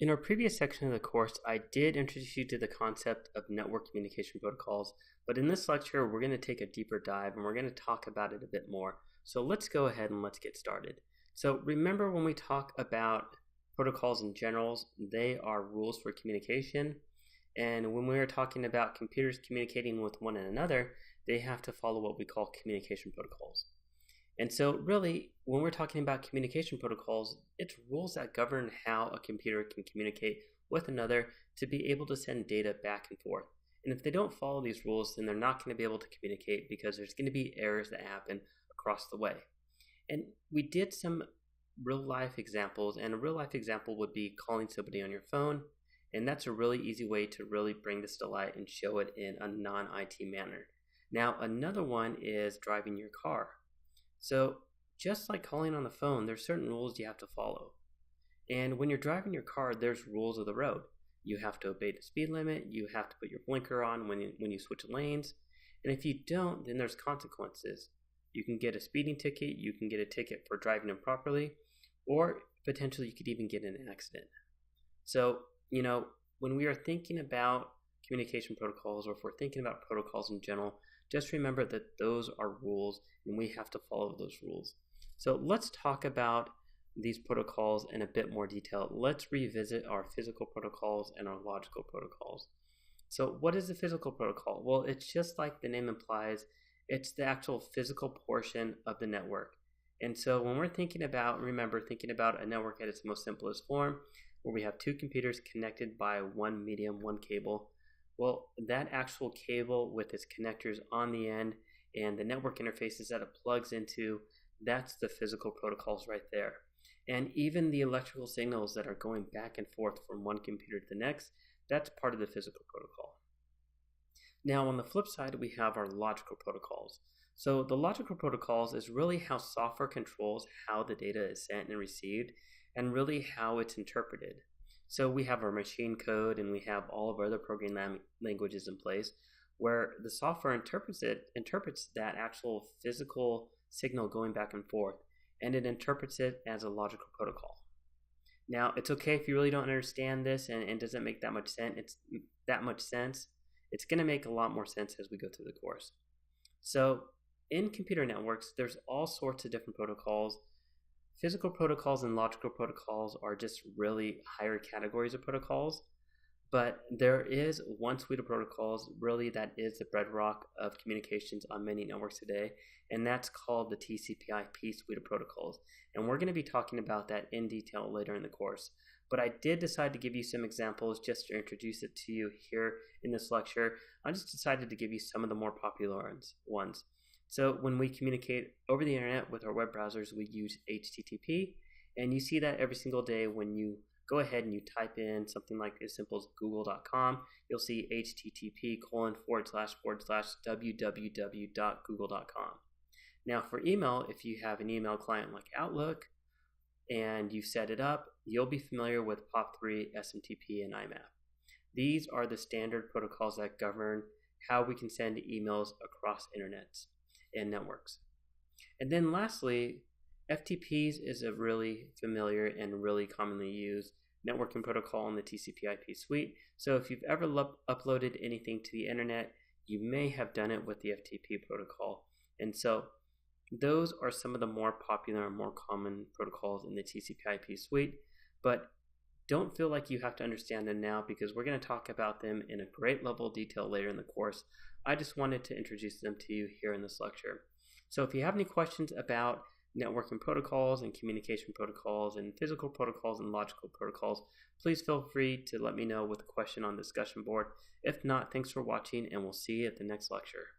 In our previous section of the course, I did introduce you to the concept of network communication protocols, but in this lecture, we're going to take a deeper dive and we're going to talk about it a bit more. So let's go ahead and let's get started. So remember when we talk about protocols in general, they are rules for communication. And when we are talking about computers communicating with one another, they have to follow what we call communication protocols. And so really, when we're talking about communication protocols, it's rules that govern how a computer can communicate with another to be able to send data back and forth. And if they don't follow these rules, then they're not going to be able to communicate because there's going to be errors that happen across the way. And we did some real life examples, and a real life example would be calling somebody on your phone. And that's a really easy way to really bring this to light and show it in a non-IT manner. Now, another one is driving your car. So just like calling on the phone, there's certain rules you have to follow. And when you're driving your car, there's rules of the road. You have to obey the speed limit. You have to put your blinker on when you switch lanes. And if you don't, then there's consequences. You can get a speeding ticket. You can get a ticket for driving improperly, or potentially you could even get in an accident. So, when we are thinking about communication protocols, or if we're thinking about protocols in general, just remember that those are rules and we have to follow those rules. So let's talk about these protocols in a bit more detail. Let's revisit our physical protocols and our logical protocols. So what is the physical protocol? Well, it's just like the name implies, it's the actual physical portion of the network. And so when we're thinking about a network at its most simplest form, where we have two computers connected by one medium, one cable. Well, that actual cable with its connectors on the end and the network interfaces that it plugs into, that's the physical protocols right there. And even the electrical signals that are going back and forth from one computer to the next, that's part of the physical protocol. Now, on the flip side, we have our logical protocols. So the logical protocols is really how software controls how the data is sent and received, and really how it's interpreted. So we have our machine code and we have all of our other programming languages in place where the software interprets that actual physical signal going back and forth, and it interprets it as a logical protocol. Now, it's okay if you really don't understand this and it doesn't make that much sense. It's going to make a lot more sense as we go through the course. So in computer networks, there's all sorts of different protocols. Physical protocols and logical protocols are just really higher categories of protocols, but there is one suite of protocols really that is the bedrock of communications on many networks today, and that's called the TCP/IP suite of protocols. And we're going to be talking about that in detail later in the course. But I did decide to give you some examples just to introduce it to you here in this lecture. I just decided to give you some of the more popular ones. So when we communicate over the internet with our web browsers, we use HTTP, and you see that every single day when you go ahead and you type in something like as simple as google.com, you'll see http://www.google.com. Now for email, if you have an email client like Outlook and you set it up, you'll be familiar with POP3, SMTP, and IMAP. These are the standard protocols that govern how we can send emails across internets and networks. And then lastly, FTPs is a really familiar and really commonly used networking protocol in the TCP/IP suite. So if you've ever uploaded anything to the internet, you may have done it with the FTP protocol. And so those are some of the more popular and more common protocols in the TCP/IP suite, but don't feel like you have to understand them now because we're going to talk about them in a great level of detail later in the course. I just wanted to introduce them to you here in this lecture. So if you have any questions about networking protocols and communication protocols and physical protocols and logical protocols, please feel free to let me know with a question on the discussion board. If not, thanks for watching and we'll see you at the next lecture.